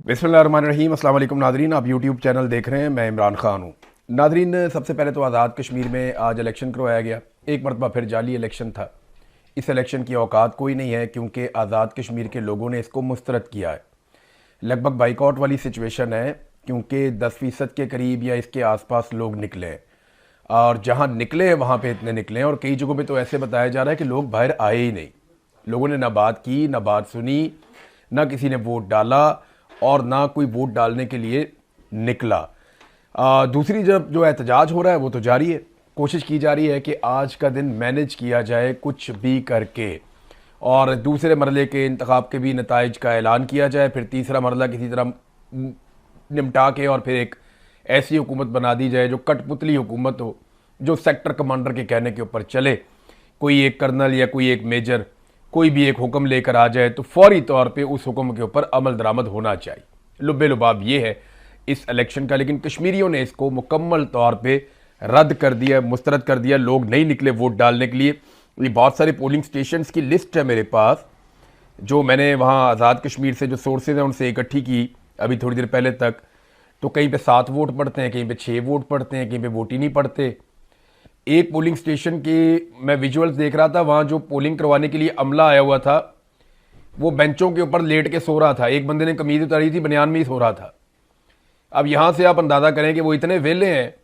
बिस्मिल्लाहिर्रहमानिर्रहीम। अस्सलाम वालेकुम नादरीन, आप यूट्यूब चैनल देख रहे हैं। मैं इमरान खान हूँ। नादरीन, सबसे पहले तो आज़ाद कश्मीर में आज इलेक्शन करवाया गया। एक मरतबा फिर जाली इलेक्शन था। इस इलेक्शन की औकात कोई नहीं है क्योंकि आज़ाद कश्मीर के लोगों ने इसको मुस्तरद किया है। लगभग बाइकआउट वाली सिचुएशन है क्योंकि 10% के करीब या इसके आसपास लोग निकले हैं, और जहाँ निकले हैं वहाँ पे इतने निकले हैं, और कई जगहों पे तो ऐसे बताया जा रहा है कि लोग बाहर आए ही नहीं। लोगों ने ना बात की, ना बात सुनी, ना किसी ने वोट डाला और ना कोई वोट डालने के लिए निकला। दूसरी तरफ जो एहतजाज हो रहा है वो तो जारी है। कोशिश की जा रही है कि आज का दिन मैनेज किया जाए कुछ भी करके, और दूसरे मरले के इंतखाब के भी नताइज का ऐलान किया जाए, फिर तीसरा मरला किसी तरह निपटा के और फिर एक ऐसी हुकूमत बना दी जाए जो कठपुतली हुकूमत हो, जो सेक्टर कमांडर के कहने के ऊपर चले। कोई एक कर्नल या कोई एक मेजर कोई भी एक हुक्म लेकर आ जाए तो फौरी तौर पे उस हुक्म के ऊपर अमल दरामद होना चाहिए। लुब्बे लुबाब ये है इस इलेक्शन का, लेकिन कश्मीरियों ने इसको मुकम्मल तौर पे रद्द कर दिया, मुस्तरद कर दिया। लोग नहीं निकले वोट डालने के लिए। ये बहुत सारे पोलिंग स्टेशंस की लिस्ट है मेरे पास, जो मैंने वहाँ आज़ाद कश्मीर से जो सोर्सेज हैं उनसे इकट्ठी की अभी थोड़ी देर पहले तक। तो कहीं पे 7 वोट पड़ते हैं, कहीं पे 6 वोट पड़ते हैं, कहीं पे वोट ही नहीं पड़ते। एक पोलिंग स्टेशन की मैं विजुअल्स देख रहा था, वहाँ जो पोलिंग करवाने के लिए अमला आया हुआ था वो बेंचों के ऊपर लेट के सो रहा था। एक बंदे ने कमीज उतारी थी, बनियान में ही सो रहा था। अब यहाँ से आप अंदाज़ा करें कि वो इतने वेले हैं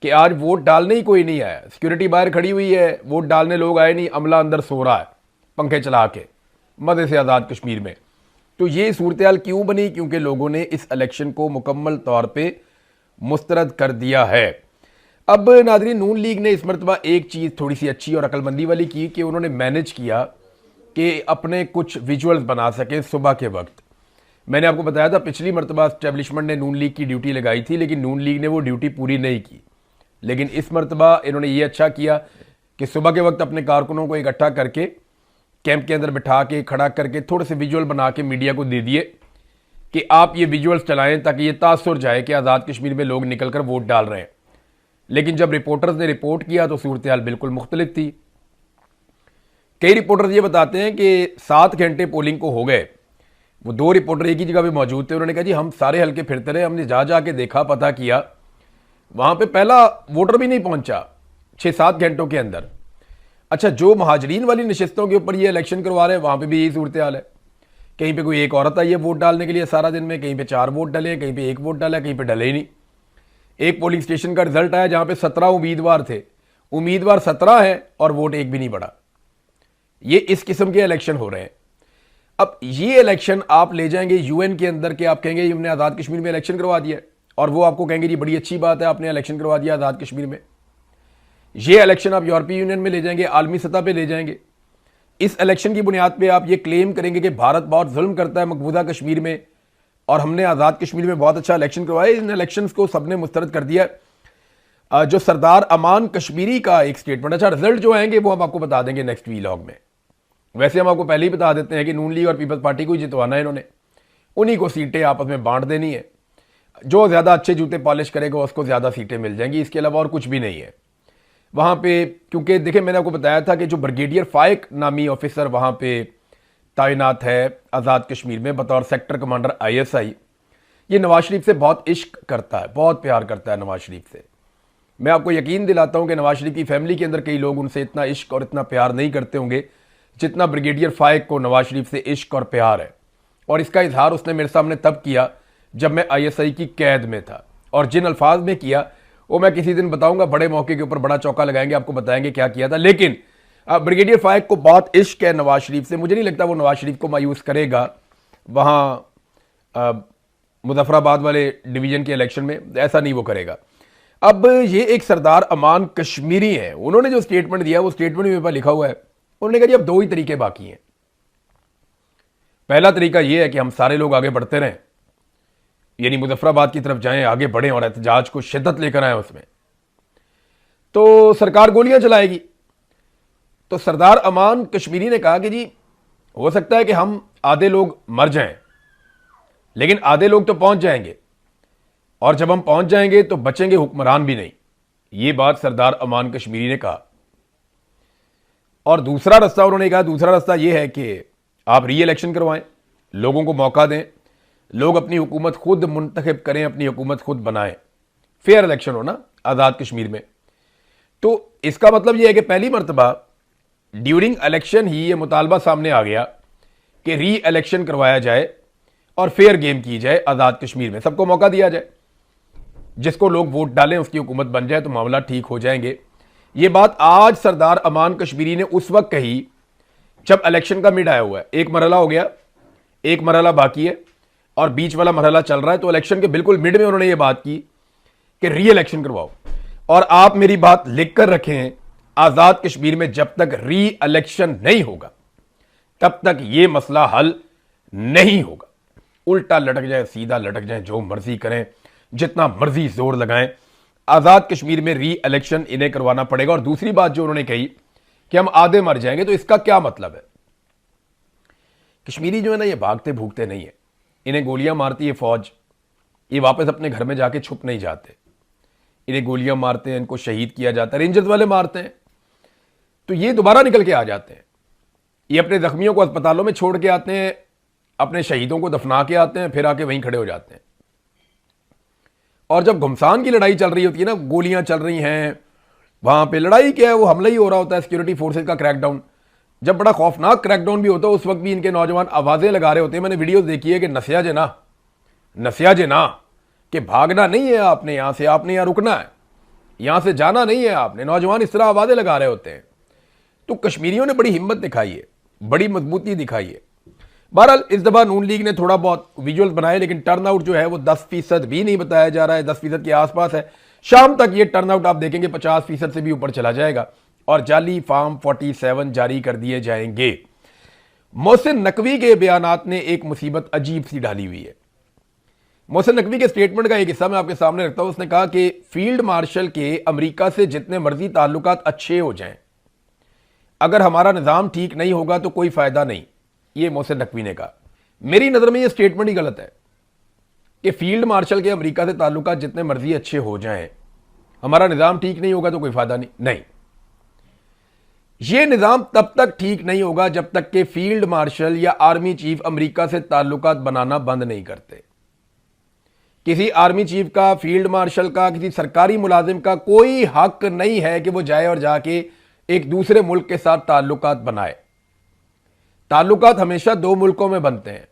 कि आज वोट डालने ही कोई नहीं आया। सिक्योरिटी बाहर खड़ी हुई है, वोट डालने लोग आए नहीं, अमला अंदर सो रहा है पंखे चला के मज़े से आज़ाद कश्मीर में। तो ये सूरत हाल क्यों बनी? क्योंकि लोगों ने इस इलेक्शन को मुकम्मल तौर पर मुस्तरद कर दिया है। अब नाज़रीन, नून लीग ने इस मरतबा एक चीज़ थोड़ी सी अच्छी और अक्लमंदी वाली की कि उन्होंने मैनेज किया कि अपने कुछ विजुअल्स बना सकें सुबह के वक्त। मैंने आपको बताया था पिछली मरतबा इस्टेब्लिशमेंट ने नून लीग की ड्यूटी लगाई थी, लेकिन नून लीग ने वो ड्यूटी पूरी नहीं की। लेकिन इस मरतबा इन्होंने ये अच्छा किया कि सुबह के वक्त अपने कारकुनों को इकट्ठा करके कैंप के अंदर बिठा के खड़ा करके थोड़े से विजुअल बना के मीडिया को दे दिए कि आप ये विजुअल्स चलाएं ताकि ये तासुर जाए कि आज़ाद कश्मीर में लोग निकल कर वोट डाल रहे हैं। लेकिन जब रिपोर्टर्स ने रिपोर्ट किया तो सूरत हाल बिल्कुल मुख्तलिफ थी। कई रिपोर्टर्स ये बताते हैं कि 7 घंटे पोलिंग को हो गए। वो 2 रिपोर्टर एक ही जगह पे मौजूद थे। उन्होंने कहा जी हम सारे हल्के फिरते रहे, हमने जा जाके देखा, पता किया, वहां पे पहला वोटर भी नहीं पहुंचा 6-7 घंटों के अंदर। अच्छा, जो महाजरीन वाली नशिस्तों के ऊपर ये इलेक्शन करवा रहे हैं वहां पर भी यही सूरत हाल है। कहीं पर कोई एक औरत आई है वोट डालने के लिए सारा दिन में, कहीं पर 4 वोट डले, कहीं पर 1 वोट डाला, कहीं पर डले ही नहीं। एक पोलिंग स्टेशन का रिजल्ट आया जहां पे 17 उम्मीदवार थे, उम्मीदवार 17 हैं और वोट एक भी नहीं पड़ा। ये इस किस्म के इलेक्शन हो रहे हैं। अब ये इलेक्शन आप ले जाएंगे यूएन के अंदर के, आप कहेंगे हमने आज़ाद कश्मीर में इलेक्शन करवा दिया, और वो आपको कहेंगे जी बड़ी अच्छी बात है आपने इलेक्शन करवा दिया आज़ाद कश्मीर में। ये इलेक्शन आप यूरोपीय यूनियन में ले जाएंगे, आलमी सतह पर ले जाएंगे। इस इलेक्शन की बुनियाद पर आप ये क्लेम करेंगे कि भारत बहुत जुल्म करता है मकबूजा कश्मीर में और हमने आज़ाद कश्मीर में बहुत अच्छा इलेक्शन करवाया। इन इलेक्शंस को सबने मुस्तरद कर दिया। जो सरदार अमान कश्मीरी का एक स्टेटमेंट, अच्छा रिजल्ट जो आएंगे वो हम आपको बता देंगे नेक्स्ट वीलॉग में। वैसे हम आपको पहले ही बता देते हैं कि नून लीग और पीपल्स पार्टी को ही जितवाना है इन्होंने, उन्हीं को सीटें आपस में बांट देनी है। जो ज़्यादा अच्छे जूते पॉलिश करेगा उसको ज़्यादा सीटें मिल जाएंगी, इसके अलावा और कुछ भी नहीं है वहाँ पे। क्योंकि देखिए मैंने आपको बताया था कि जो ब्रिगेडियर फाइक नामी ऑफिसर वहाँ पे तैनात है आज़ाद कश्मीर में बतौर सेक्टर कमांडर ISI, ये नवाज शरीफ से बहुत इश्क करता है, बहुत प्यार करता है नवाज शरीफ से। मैं आपको यकीन दिलाता हूं कि नवाज शरीफ की फैमिली के अंदर कई लोग उनसे इतना इश्क और इतना प्यार नहीं करते होंगे जितना ब्रिगेडियर फाइक को नवाज शरीफ से इश्क और प्यार है। और इसका इजहार उसने मेरे सामने तब किया जब मैं ISI की कैद में था, और जिन अल्फाज में किया वो मैं किसी दिन बताऊंगा, बड़े मौके के ऊपर बड़ा चौका लगाएंगे, आपको बताएंगे क्या किया था। लेकिन ब्रिगेडियर फाइक को बहुत इश्क है नवाज शरीफ से। मुझे नहीं लगता वो नवाज शरीफ को मायूस करेगा वहाँ मुजफ्फराबाद वाले डिवीजन के इलेक्शन में, ऐसा नहीं वो करेगा। अब ये एक सरदार अमान कश्मीरी है, उन्होंने जो स्टेटमेंट दिया वो स्टेटमेंट में मेरे पास लिखा हुआ है। उन्होंने कहा जी अब 2 ही तरीके बाकी हैं। पहला तरीका ये है कि हम सारे लोग आगे बढ़ते रहें, यानी मुजफ्फराबाद की तरफ जाएं, आगे बढ़ें और एहतजाज को शिद्दत लेकर आए उसमें, तो सरकार गोलियां चलाएगी। तो सरदार अमान कश्मीरी ने कहा कि जी हो सकता है कि हम आधे लोग मर जाएं, लेकिन आधे लोग तो पहुंच जाएंगे, और जब हम पहुंच जाएंगे तो बचेंगे हुक्मरान भी नहीं। ये बात सरदार अमान कश्मीरी ने कहा। और दूसरा रास्ता उन्होंने कहा, दूसरा रास्ता यह है कि आप री इलेक्शन करवाएं, लोगों को मौका दें, लोग अपनी हुकूमत खुद मुंतखब करें, अपनी हुकूमत खुद बनाएं, फेयर इलेक्शन हो ना आज़ाद कश्मीर में। तो इसका मतलब यह है कि पहली मरतबा ड्यूरिंग इलेक्शन ही ये मुतालबा सामने आ गया कि री इलेक्शन करवाया जाए और फेयर गेम की जाए आज़ाद कश्मीर में, सबको मौका दिया जाए, जिसको लोग वोट डालें उसकी हुकूमत बन जाए तो मामला ठीक हो जाएंगे। ये बात आज सरदार अमान कश्मीरी ने उस वक्त कही जब इलेक्शन का मिड आया हुआ है। एक मरहला हो गया, एक मरहला बाकी है और बीच वाला मरहला चल रहा है। तो इलेक्शन के बिल्कुल मिड में उन्होंने ये बात की कि री इलेक्शन करवाओ। और आप मेरी बात लिख कर रखें, आज़ाद कश्मीर में जब तक री इलेक्शन नहीं होगा तब तक ये मसला हल नहीं होगा। उल्टा लटक जाए, सीधा लटक जाए, जो मर्जी करें, जितना मर्जी जोर लगाएं, आज़ाद कश्मीर में री इलेक्शन इन्हें करवाना पड़ेगा। और दूसरी बात जो उन्होंने कही कि हम आधे मर जाएंगे, तो इसका क्या मतलब है? कश्मीरी जो है ना, ये भागते भूगते नहीं है, इन्हें गोलियां मारती है फौज, ये वापस अपने घर में जाके छुप नहीं जाते। इन्हें गोलियां मारते हैं, इनको शहीद किया जाता है, रेंजर्स वाले मारते हैं तो ये दोबारा निकल के आ जाते हैं। ये अपने जख्मियों को अस्पतालों में छोड़ के आते हैं, अपने शहीदों को दफना के आते हैं, फिर आके वहीं खड़े हो जाते हैं। और जब घुमसान की लड़ाई चल रही होती है ना, गोलियां चल रही हैं, वहां पे लड़ाई क्या है, वो हमला ही हो रहा होता है, सिक्योरिटी फोर्सेज का क्रैकडाउन। जब बड़ा खौफनाक क्रैकडाउन भी होता है, उस वक्त भी इनके नौजवान आवाजें लगा रहे होते हैं। मैंने वीडियोस देखी है कि नसिया जे ना कि भागना नहीं है आपने यहां से, आपने यहां रुकना है, यहां से जाना नहीं है आपने। नौजवान इस तरह आवाजें लगा रहे होते हैं। तो कश्मीरियों ने बड़ी हिम्मत दिखाई है, बड़ी मजबूती दिखाई है। बहरहाल इस दफा नून लीग ने थोड़ा बहुत विजुअल बनाए, लेकिन टर्नआउट जो है वो 10% भी नहीं बताया जा रहा है, 10% के आसपास है। शाम तक ये टर्नआउट आप देखेंगे 50% से भी ऊपर चला जाएगा और जाली फॉर्म 47 जारी कर दिए जाएंगे। मोहसिन नकवी के बयानात ने एक मुसीबत अजीब सी डाली हुई है। मोहसिन नकवी के स्टेटमेंट का एक हिस्सा मैं आपके सामने रखता हूं। उसने कहा कि फील्ड मार्शल के अमेरिका से जितने मर्जी ताल्लुकात अच्छे हो जाएं, अगर हमारा निज़ाम ठीक नहीं होगा तो कोई फायदा नहीं। ये मोहसिन नकवी ने कहा। मेरी नज़र में ये स्टेटमेंट ही गलत है कि फील्ड मार्शल के अमेरिका से ताल्लुकात जितने मर्जी अच्छे हो जाएं, हमारा निज़ाम ठीक नहीं होगा तो कोई फायदा नहीं। ये निज़ाम तब तक ठीक नहीं होगा जब तक कि फील्ड मार्शल या आर्मी चीफ अमेरिका से ताल्लुकात बनाना बंद नहीं करते। किसी आर्मी चीफ का, फील्ड मार्शल का, किसी सरकारी मुलाजिम का कोई हक नहीं है कि वो जाए और जाके एक दूसरे मुल्क के साथ ताल्लुकात बनाए। ताल्लुकात हमेशा दो मुल्कों में बनते हैं।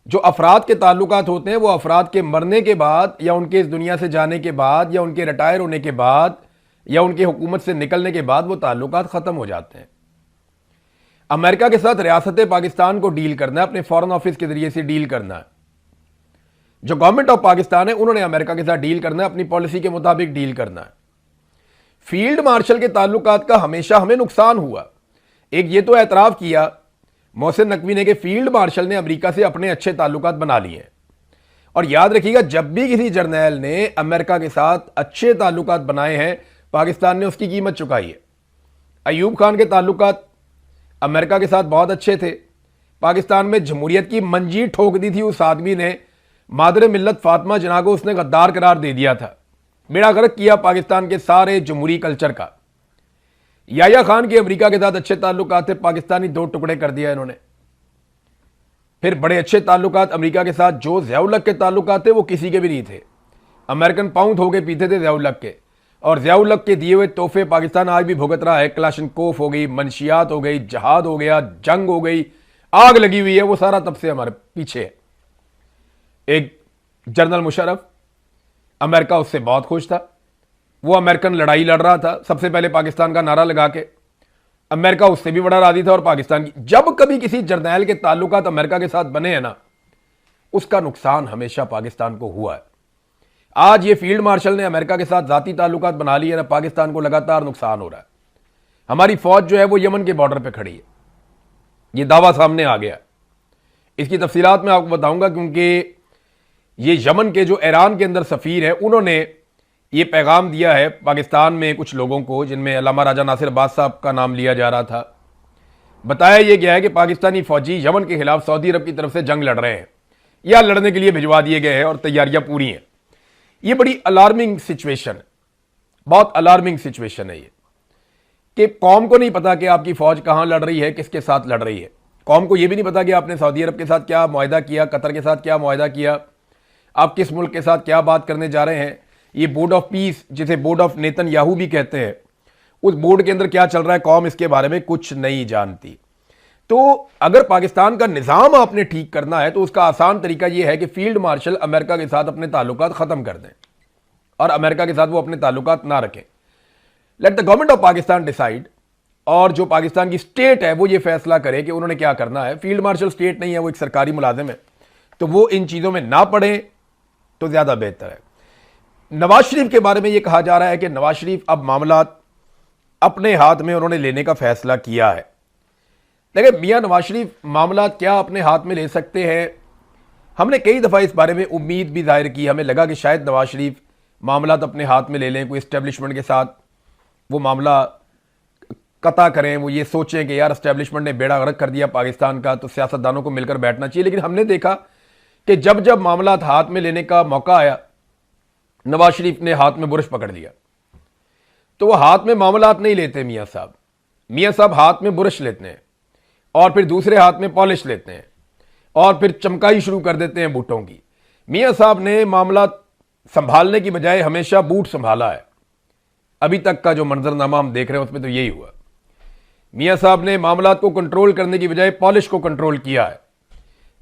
जो अफराद के ताल्लुकात होते हैं वो अफराद के मरने के बाद या उनके इस दुनिया से जाने के बाद या उनके रिटायर होने के बाद या उनके हुकूमत से निकलने के बाद वो ताल्लुकात ख़त्म हो जाते हैं। अमेरिका के साथ रियासत पाकिस्तान को डील करना है, अपने फॉरेन ऑफिस के जरिए से डील करना है। जो गवर्नमेंट ऑफ पाकिस्तान है उन्होंने अमेरिका के साथ डील करना है, अपनी पॉलिसी के मुताबिक डील करना है। फील्ड मार्शल के ताल्लुकात का हमेशा हमें नुकसान हुआ। एक ये तो एतराफ़ किया मोहसिन नकवी ने कि फील्ड मार्शल ने अमेरिका से अपने अच्छे ताल्लुकात बना लिए हैं। और याद रखिएगा, जब भी किसी जर्नैल ने अमेरिका के साथ अच्छे ताल्लुकात बनाए हैं, पाकिस्तान ने उसकी कीमत चुकाई है। अयूब खान के ताल्लुकात अमेरिका के साथ बहुत अच्छे थे। पाकिस्तान में जमहूरियत की मंजीर ठोक दी थी उस आदमी ने। मादर मिल्लत फातिमा जिन्ना को उसने गद्दार करार दे दिया था, बेड़ा गर्क किया पाकिस्तान के सारे जमहूरी कल्चर का। याया खान के अमेरिका के साथ अच्छे ताल्लुकात थे, पाकिस्तानी दो टुकड़े कर दिया इन्होंने। फिर बड़े अच्छे ताल्लुकात अमेरिका के साथ जो ज़िया-उल-हक के ताल्लुकात थे वो किसी के भी नहीं थे। अमेरिकन पाउंड होके पीते थे ज़िया-उल-हक के, और ज़िया-उल-हक के दिए हुए तोहफे पाकिस्तान आज भी भुगत रहा है। क्लाशनकोफ हो गई, मनशियात हो गई, जहाद हो गया, जंग हो गई, आग लगी हुई है, वो सारा तब से हमारे पीछे है। एक जनरल मुशर्रफ, अमेरिका उससे बहुत खुश था, वो अमेरिकन लड़ाई लड़ रहा था सबसे पहले पाकिस्तान का नारा लगा के। अमेरिका उससे भी बड़ा राजी था और पाकिस्तान की। जब कभी किसी जर्नैल के ताल्लुकात अमेरिका के साथ बने हैं ना, उसका नुकसान हमेशा पाकिस्तान को हुआ है। आज ये फील्ड मार्शल ने अमेरिका के साथ जाती ताल्लुकात बना लिए ना, पाकिस्तान को लगातार नुकसान हो रहा है। हमारी फौज जो है वो यमन के बॉर्डर पे खड़ी है, ये दावा सामने आ गया। इसकी तफसीलात मैं आपको बताऊंगा, क्योंकि ये यमन के जो ईरान के अंदर सफ़ीर है, उन्होंने ये पैगाम दिया है पाकिस्तान में कुछ लोगों को, जिनमें अल्लामा राजा नासिर अब्बास साहब का नाम लिया जा रहा था। बताया यह गया है कि पाकिस्तानी फौजी यमन के खिलाफ सऊदी अरब की तरफ से जंग लड़ रहे हैं या लड़ने के लिए भिजवा दिए गए हैं और तैयारियां पूरी हैं। ये बड़ी अलार्मिंग सिचुएशन, बहुत अलार्मिंग सिचुएशन है ये, कि कौम को नहीं पता कि आपकी फौज कहां लड़ रही है, किसके साथ लड़ रही है। कौम को यह भी नहीं पता कि आपने सऊदी अरब के साथ क्या मुआहदा किया, कतर के साथ क्या मुआहदा किया, आप किस मुल्क के साथ क्या बात करने जा रहे हैं। ये बोर्ड ऑफ पीस, जिसे बोर्ड ऑफ नेतन्याहू भी कहते हैं, उस बोर्ड के अंदर क्या चल रहा है, कौम इसके बारे में कुछ नहीं जानती। तो अगर पाकिस्तान का निज़ाम आपने ठीक करना है तो उसका आसान तरीका यह है कि फील्ड मार्शल अमेरिका के साथ अपने ताल्लुकात ख़त्म कर दें और अमेरिका के साथ वो अपने ताल्लुकात ना रखें। Let the government of Pakistan decide, और जो पाकिस्तान की स्टेट है वो ये फैसला करे कि उन्होंने क्या करना है। फील्ड मार्शल स्टेट नहीं है, वो एक सरकारी मुलाजिम है, तो वो इन चीज़ों में ना पड़े तो ज़्यादा बेहतर है। नवाज शरीफ के बारे में ये कहा जा रहा है कि नवाज शरीफ अब मामला अपने हाथ में उन्होंने लेने का फैसला किया है। लेकिन मियां नवाज शरीफ मामला क्या अपने हाथ में ले सकते हैं? हमने कई दफ़ा इस बारे में उम्मीद भी जाहिर की, हमें लगा कि शायद नवाज शरीफ मामला अपने हाथ में ले लें, कोई इस्टेब्लिशमेंट के साथ वो मामला कता करें, वो ये सोचें कि यार इस्टेब्लिशमेंट ने बेड़ा गर्क कर दिया पाकिस्तान का, तो सियासतदानों को मिलकर बैठना चाहिए। लेकिन हमने देखा कि जब जब मामला हाथ में लेने का मौका आया, नवाज शरीफ ने हाथ में बुरश पकड़ लिया। तो वो हाथ में मामलात नहीं लेते मियाँ साहब, मियाँ साहब हाथ में बुरश लेते हैं और फिर दूसरे हाथ में पॉलिश लेते हैं और फिर चमकाई शुरू कर देते हैं बूटों की। मियाँ साहब ने मामला संभालने की बजाय हमेशा बूट संभाला है। अभी तक का जो मंजरनामा हम देख रहे हैं उसमें तो यही हुआ। मियाँ साहब ने मामलात को कंट्रोल करने की बजाय पॉलिश को कंट्रोल किया है।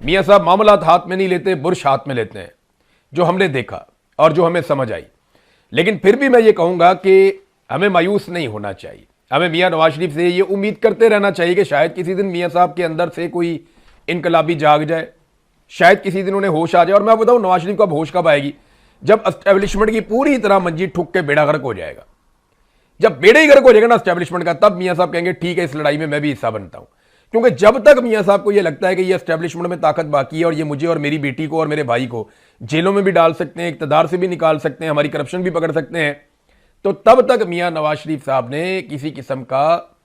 मियाँ साहब मामलात हाथ में नहीं लेते, बुरश हाथ में लेते हैं, जो हमने देखा और जो हमें समझ आई। लेकिन फिर भी मैं ये कहूँगा कि हमें मायूस नहीं होना चाहिए। हमें मियाँ नवाज शरीफ से ये उम्मीद करते रहना चाहिए कि शायद किसी दिन मियाँ साहब के अंदर से कोई इनकलाबी जाग जाए, शायद किसी दिन उन्हें होश आ जाए। और मैं बताऊँ नवाज शरीफ का होश कब आएगी? जब एस्टेब्लिशमेंट की पूरी तरह मंजी ठुक के बेड़ा गर्क हो जाएगा। जब बेड़ा ही गर्क हो जाएगा ना एस्टेब्लिशमेंट का, तब मियाँ साहब कहेंगे ठीक है, इस लड़ाई में मैं भी हिस्सा बनता हूँ। क्योंकि जब तक मियाँ साहब को यह लगता है कि ये एस्टेब्लिशमेंट में ताकत बाकी है और ये मुझे और मेरी बेटी को और मेरे भाई को जेलों में भी डाल सकते हैं, इक़्तिदार से भी निकाल सकते हैं, हमारी करप्शन भी पकड़ सकते हैं, तो तब तक मियाँ नवाज शरीफ साहब ने किसी किस्म का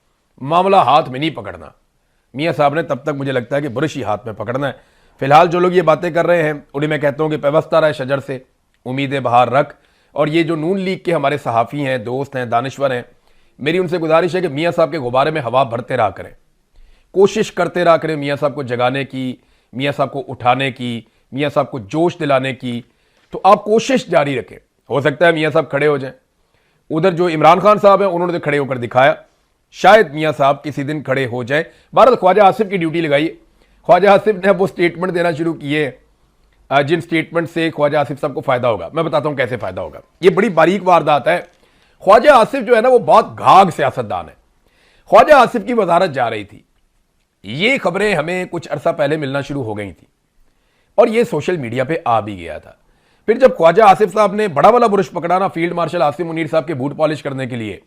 मामला हाथ में नहीं पकड़ना। मियाँ साहब ने तब तक मुझे लगता है कि बुरश ही हाथ में पकड़ना है। फिलहाल जो लोग ये बातें कर रहे हैं उन्हें मैं कहता हूँ कि पेवस्ता रहे शजर से, उम्मीदें बहार रख। और ये जो नून लीग के हमारे सहाफ़ी हैं, दोस्त हैं, दानिश्वर हैं, मेरी उनसे गुजारिश है कि मियाँ साहब के गुब्बारे में हवा भरते रहा करें, कोशिश करते रहा करें मियाँ साहब को जगाने की, मियाँ साहब को उठाने की, मियाँ साहब को जोश दिलाने की। तो आप कोशिश जारी रखें, हो सकता है मियाँ साहब खड़े हो जाएं। उधर जो इमरान खान साहब हैं उन्होंने तो खड़े होकर दिखाया, शायद मियाँ साहब किसी दिन खड़े हो जाए। बहरहाल ख्वाजा आसिफ की ड्यूटी लगाई। ख्वाजा आसिफ ने वो स्टेटमेंट देना शुरू किए जिन स्टेटमेंट से ख्वाजा आसिफ साहब को फायदा होगा। मैं बताता हूं कैसे फायदा होगा। ये बड़ी बारीक वारदात है। ख्वाजा आसिफ जो है ना वो बहुत घाघ सियासतदान है। ख्वाजा आसिफ की वजारत जा रही थी, ये खबरें हमें कुछ अरसा पहले मिलना शुरू हो गई थी और ये सोशल मीडिया पे आ भी गया था। फिर जब ख्वाजा आसिफ साहब ने बड़ा वाला बुरश पकड़ा ना फील्ड मार्शल आसिम मुनीर साहब के बूट पॉलिश करने के लिए,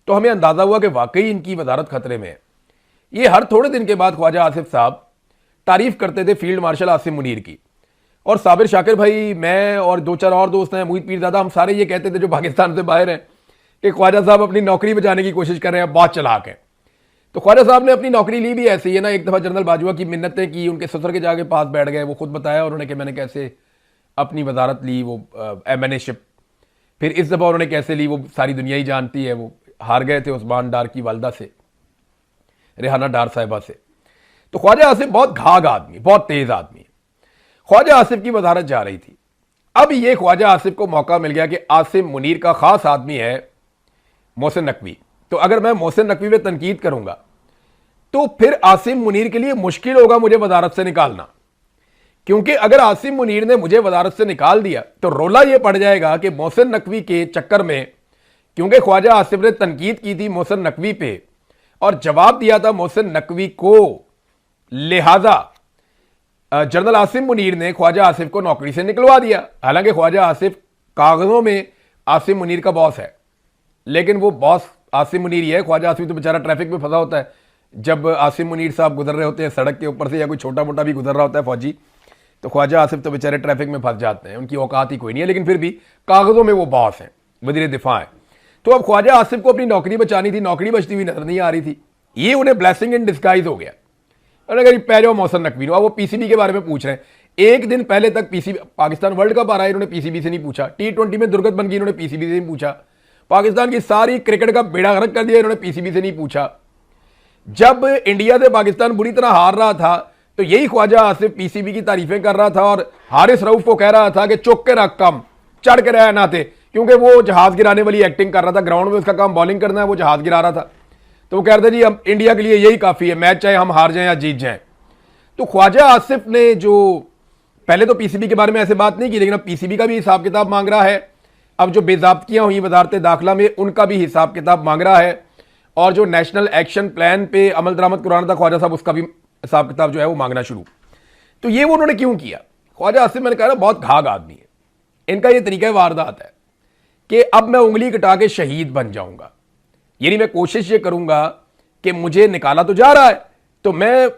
तो हमें अंदाजा हुआ कि वाकई इनकी वजारत खतरे में है। ये हर थोड़े दिन के बाद ख्वाजा आसिफ साहब तारीफ करते थे फील्ड मार्शल आसिम मुनीर की। और साबिर शाकिर भाई, मैं और दो चार और दोस्त हैं, मोहित पीरजादा, हम सारे ये कहते थे जो पाकिस्तान से बाहर हैं कि ख्वाजा साहब अपनी नौकरी बचाने की कोशिश कर रहे हैं, बहुत चलाक है। तो ख्वाजा साहब ने अपनी नौकरी ली भी ऐसे ही है ना। एक दफ़ा जनरल बाजवा की मिन्नतें की, उनके ससुर के जाके पास बैठ गए, वो खुद बताया उन्होंने कि मैंने कैसे अपनी वजारत ली, वो एमएनए-शिप। फिर इस दफ़ा उन्होंने कैसे ली वो सारी दुनिया ही जानती है। वो हार गए थे उस्मान डार की वालदा से, रेहाना डार साहिबा से। तो ख्वाजा आसिफ बहुत घाघ आदमी, बहुत तेज आदमी। ख्वाजा आसिफ की वजारत जा रही थी। अब ये ख्वाजा आसिफ को मौका मिल गया कि आसिम मुनीर का खास आदमी है मोहसिन नकवी। तो अगर मैं मोहसिन नकवी पे तनकीद करूंगा तो फिर आसिम मुनीर के लिए मुश्किल होगा मुझे वजारत से निकालना, क्योंकि अगर आसिम मुनीर ने मुझे वजारत से निकाल दिया तो रोला यह पड़ जाएगा कि मोहसिन नकवी के चक्कर में, क्योंकि ख्वाजा आसिफ ने तनकीद की थी मोहसिन नकवी पे और जवाब दिया था मोहसिन नकवी को, लिहाजा जनरल आसिम मुनीर ने ख्वाजा आसिफ को नौकरी से निकलवा दिया। हालांकि ख्वाजा आसिफ कागजों में आसिम मुनीर का बॉस है, लेकिन वो बॉस आसिम मुनीर ही है। ख्वाजा आसिफ तो बेचारा ट्रैफिक में फंसा होता है। जब आसिम मुनीर साहब गुजर रहे होते हैं सड़क के ऊपर से, या कोई छोटा मोटा भी गुजर रहा होता है फौजी, तो ख्वाजा आसिफ तो बेचारे ट्रैफिक में फंस जाते हैं, उनकी औकात ही कोई नहीं है। लेकिन फिर भी कागजों में वो बॉस हैं, वजीर दिफा है। तो अब ख्वाजा आसिफ को अपनी नौकरी बचानी थी, नौकरी बचती हुई नजर नहीं आ रही थी। ये उन्हें ब्लेसिंग इन डिस्गाइज हो गया। अगर पै जाओ मोहसिन नकवी, अब वो पीसीबी के बारे में पूछ रहे हैं। एक दिन पहले तक पीसीबी, पाकिस्तान वर्ल्ड कप आ रहा है, इन्होंने पीसीबी से नहीं पूछा। T20 में दुर्गत बन गई, इन्होंने पीसीबी से नहीं पूछा। पाकिस्तान की सारी क्रिकेट का बेड़ा गर्क कर दिया, इन्होंने पीसीबी से नहीं पूछा। जब इंडिया से पाकिस्तान बुरी तरह हार रहा था तो यही ख्वाजा आसिफ पीसीबी की तारीफें कर रहा था और हारिस रऊफ को कह रहा था कि चुक के रख, कम चढ़ के रह ना थे, क्योंकि वो जहाज गिराने वाली एक्टिंग कर रहा था। ग्राउंड में उसका काम बॉलिंग करना है, वो जहाज गिरा रहा था। तो वो कह रहे थे जी हम इंडिया के लिए यही काफी है, मैच चाहे हम हार जाएं या जीत जाएं। तो ख्वाजा आसिफ ने जो पहले तो पीसीबी के बारे में ऐसे बात नहीं की, लेकिन अब पीसीबी का भी हिसाब किताब मांग रहा है। अब जो बेज़ाब्तियां हुई वजारत दाखिला में उनका भी हिसाब किताब मांग रहा है, और जो नेशनल एक्शन प्लान पे अमल दरामद कराना था ख्वाजा साहब, उसका भी हिसाब किताब जो है वो मांगना शुरू। तो ये वो उन्होंने क्यों किया? ख्वाजा आसिफ, मैंने कहा ना, बहुत घाघ आदमी है। इनका ये तरीका वारदात है कि अब मैं उंगली कटा के शहीद बन जाऊंगा, यानी मैं कोशिश ये करूंगा कि मुझे निकाला तो जा रहा है तो मैं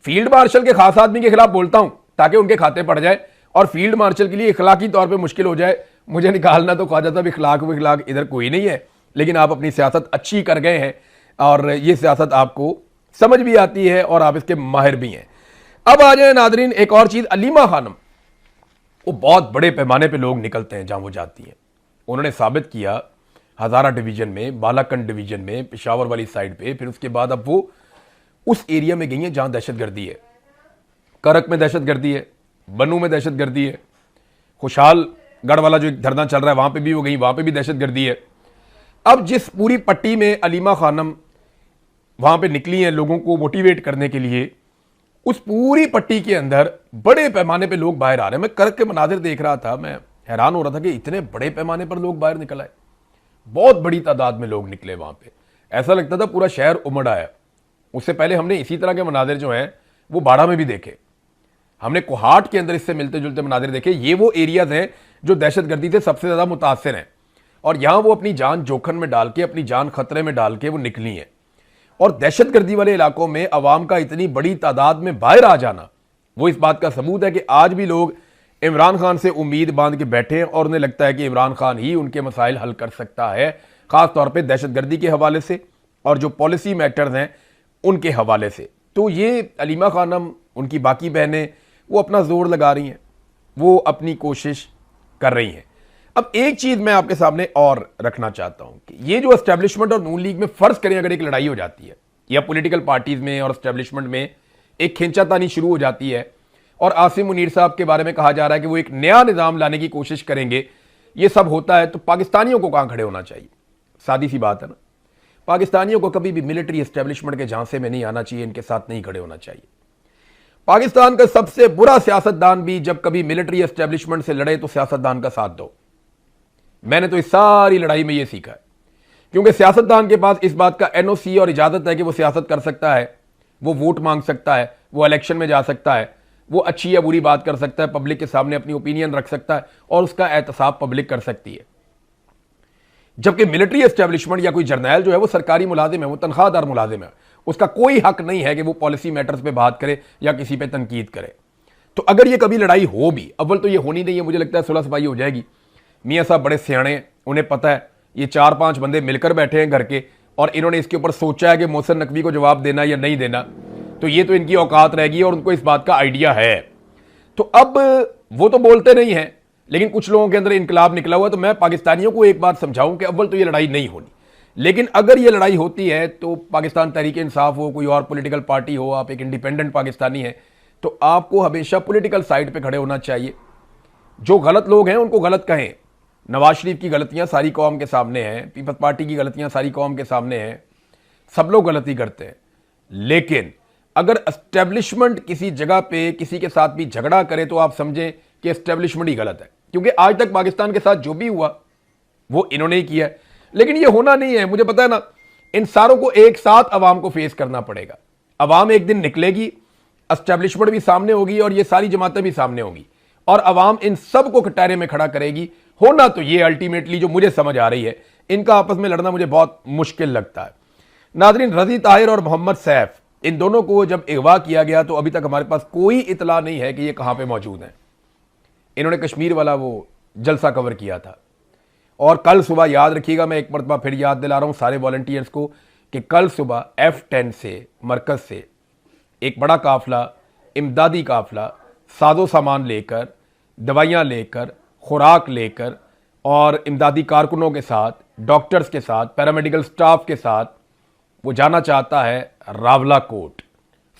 फील्ड मार्शल के खास आदमी के खिलाफ बोलता हूं ताकि उनके खाते पड़ जाए, और फील्ड मार्शल के लिए इखलाकी तौर पे मुश्किल हो जाए मुझे निकालना। तो ख्वाजा साहब इखलाक इधर कोई नहीं है, लेकिन आप अपनी सियासत अच्छी कर गए हैं और ये सियासत आपको समझ भी आती है और आप इसके माहिर भी हैं। अब आ जाए नादरीन, एक और चीज, अलीमा खानम, वो बहुत बड़े पैमाने पे लोग निकलते हैं जहां वो जाती हैं। उन्होंने साबित किया हजारा डिवीजन में, बालाकंड डिवीजन में, पेशावर वाली साइड पे, फिर उसके बाद अब वो उस एरिया में गई हैं जहां दहशतगर्दी है। करक में दहशतगर्दी है, बनू में दहशतगर्दी है, खुशहाल गढ़ वाला जो धरना चल रहा है वहां पे भी वो गई, वहां पे भी दहशतगर्दी है। अब जिस पूरी पट्टी में अलीमा खानम वहां पे निकली हैं लोगों को मोटिवेट करने के लिए, उस पूरी पट्टी के अंदर बड़े पैमाने पे लोग बाहर आ रहे हैं। मैं करक के मनाजिर देख रहा था, मैं हैरान हो रहा था कि इतने बड़े पैमाने पर लोग बाहर निकल आए, बहुत बड़ी तादाद में लोग निकले वहां पे। ऐसा लगता था पूरा शहर उमड़ आया। उससे पहले हमने इसी तरह के मनाजिर जो हैं वो बाड़ा में भी देखे, हमने कोहाट के अंदर इससे मिलते जुलते मनाजिर देखे। ये वो एरियाज हैं जो दहशतगर्दी से सबसे ज्यादा मुतासिर हैं, और यहां वो अपनी जान जोखिम में डाल के, अपनी जान खतरे में डाल के वो निकली हैं। और दहशतगर्दी वाले इलाकों में अवाम का इतनी बड़ी तादाद में बाहर आ जाना, वो इस बात का सबूत है कि आज भी लोग इमरान खान से उम्मीद बांध के बैठे हैं और उन्हें लगता है कि इमरान खान ही उनके मसाइल हल कर सकता है, खास तौर पे दहशतगर्दी के हवाले से और जो पॉलिसी मैटर्स हैं उनके हवाले से। तो ये अलीमा खानम, उनकी बाकी बहनें, वो अपना जोर लगा रही हैं, वो अपनी कोशिश कर रही हैं। अब एक चीज मैं आपके सामने और रखना चाहता हूं कि ये जो एस्टेब्लिशमेंट और नून लीग में, फर्ज करें अगर एक लड़ाई हो जाती है या पॉलिटिकल पार्टीज में और एस्टेब्लिशमेंट में एक खींचातानी शुरू हो जाती है, और आसिम मुनीर साहब के बारे में कहा जा रहा है कि वो एक नया निजाम लाने की कोशिश करेंगे, ये सब होता है, तो पाकिस्तानियों को कहां खड़े होना चाहिए? सादी सी बात है ना, पाकिस्तानियों को कभी भी मिलिट्री एस्टेब्लिशमेंट के झांसे में नहीं आना चाहिए, इनके साथ नहीं खड़े होना चाहिए। पाकिस्तान का सबसे बुरा सियासतदान भी जब कभी मिलिट्री एस्टेब्लिशमेंट से लड़े तो सियासतदान का साथ दो। मैंने तो इस सारी लड़ाई में यह सीखा है, क्योंकि सियासतदान के पास इस बात का एनओसी और इजाजत है कि वो सियासत कर सकता है, वो वोट मांग सकता है, वो इलेक्शन में जा सकता है, वो अच्छी या बुरी बात कर सकता है, पब्लिक के सामने अपनी ओपिनियन रख सकता है और उसका एहतसाब पब्लिक कर सकती है। जबकि मिलिट्री एस्टेब्लिशमेंट या कोई जर्नैल जो है वो सरकारी मुलाजिम है, वो तनख्वाहदार मुलाजिम है, उसका कोई हक नहीं है कि वो पॉलिसी मैटर्स पे बात करे या किसी पे तनकीद करे। तो अगर ये कभी लड़ाई हो भी, अव्वल तो ये होनी नहीं है, मुझे लगता है सुलह सफाई हो जाएगी। मियाँ साहब बड़े सियाणे, उन्हें पता है ये 4-5 बंदे मिलकर बैठे हैं घर के, और इन्होंने इसके ऊपर सोचा है कि मोहसिन नकवी को जवाब देना या नहीं देना, तो ये तो इनकी औकात रहेगी और उनको इस बात का आइडिया है। तो अब वो तो बोलते नहीं हैं, लेकिन कुछ लोगों के अंदर इनकलाब निकला हुआ है। तो मैं पाकिस्तानियों को एक बात समझाऊं कि अव्वल तो ये लड़ाई नहीं होनी, लेकिन अगर ये लड़ाई होती है तो पाकिस्तान तहरीक इंसाफ हो, कोई और पॉलिटिकल पार्टी हो, आप एक इंडिपेंडेंट पाकिस्तानी हैं, तो आपको हमेशा पॉलिटिकल साइड पे खड़े होना चाहिए। जो गलत लोग हैं उनको गलत कहें। नवाज शरीफ की गलतियां सारी कौम के सामने हैं, पीपल्स पार्टी की गलतियां सारी कौम के सामने हैं, सब लोग गलती करते हैं। लेकिन अगर एस्टेब्लिशमेंट किसी जगह पे किसी के साथ भी झगड़ा करे तो आप समझें कि एस्टेब्लिशमेंट ही गलत है, क्योंकि आज तक पाकिस्तान के साथ जो भी हुआ वो इन्होंने ही किया है। लेकिन ये होना नहीं है, मुझे पता है ना, इन सारों को एक साथ अवाम को फेस करना पड़ेगा। अवाम एक दिन निकलेगी, एस्टेब्लिशमेंट भी सामने होगी और ये सारी जमातें भी सामने होंगी, और अवाम इन सब को कटहरे में खड़ा करेगी। होना तो ये अल्टीमेटली जो मुझे समझ आ रही है, इनका आपस में लड़ना मुझे बहुत मुश्किल लगता है। नादरीन, रजी ताहिर और मोहम्मद सैफ, इन दोनों को जब अगवा किया गया तो अभी तक हमारे पास कोई इतला नहीं है कि ये कहां पे मौजूद हैं। इन्होंने कश्मीर वाला वो जलसा कवर किया था, और कल सुबह याद रखिएगा, मैं एक मरतबा फिर याद दिला रहा हूं सारे वॉलंटियर्स को कि कल सुबह F10 से, मरकज से एक बड़ा काफिला, इमदादी काफिला, साजो सामान लेकर, दवाइयाँ लेकर, खुराक लेकर और इमदादी कारकुनों के साथ, डॉक्टर्स के साथ, पैरामेडिकल स्टाफ के साथ वो जाना चाहता है रावला कोट,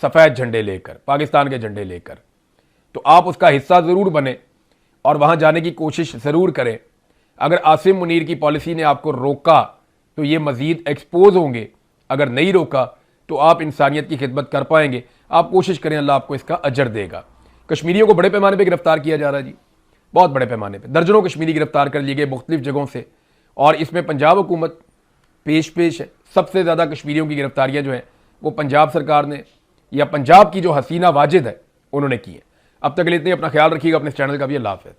सफ़ेद झंडे लेकर, पाकिस्तान के झंडे लेकर। तो आप उसका हिस्सा ज़रूर बने और वहाँ जाने की कोशिश ज़रूर करें। अगर आसिम मुनीर की पॉलिसी ने आपको रोका तो ये मज़ीद एक्सपोज होंगे, अगर नहीं रोका तो आप इंसानियत की खिदमत कर पाएंगे। आप कोशिश करें, अल्लाह आपको इसका अजर देगा। कश्मीरियों को बड़े पैमाने पर गिरफ्तार किया जा रहा है जी, बहुत बड़े पैमाने पर। दर्जनों कश्मीरी गिरफ्तार कर लिए गए मुख्तलिफ जगहों से, और इसमें पंजाब हुकूमत पेश है। सबसे ज़्यादा कश्मीरियों की गिरफ्तारियाँ जो हैं वो पंजाब सरकार ने, या पंजाब की जो हसीना वाजिद है, उन्होंने की है। अब तक के लिए इतने, अपना ख्याल रखिएगा, अपने चैनल का भी। अल्लाह हाफ़िज़।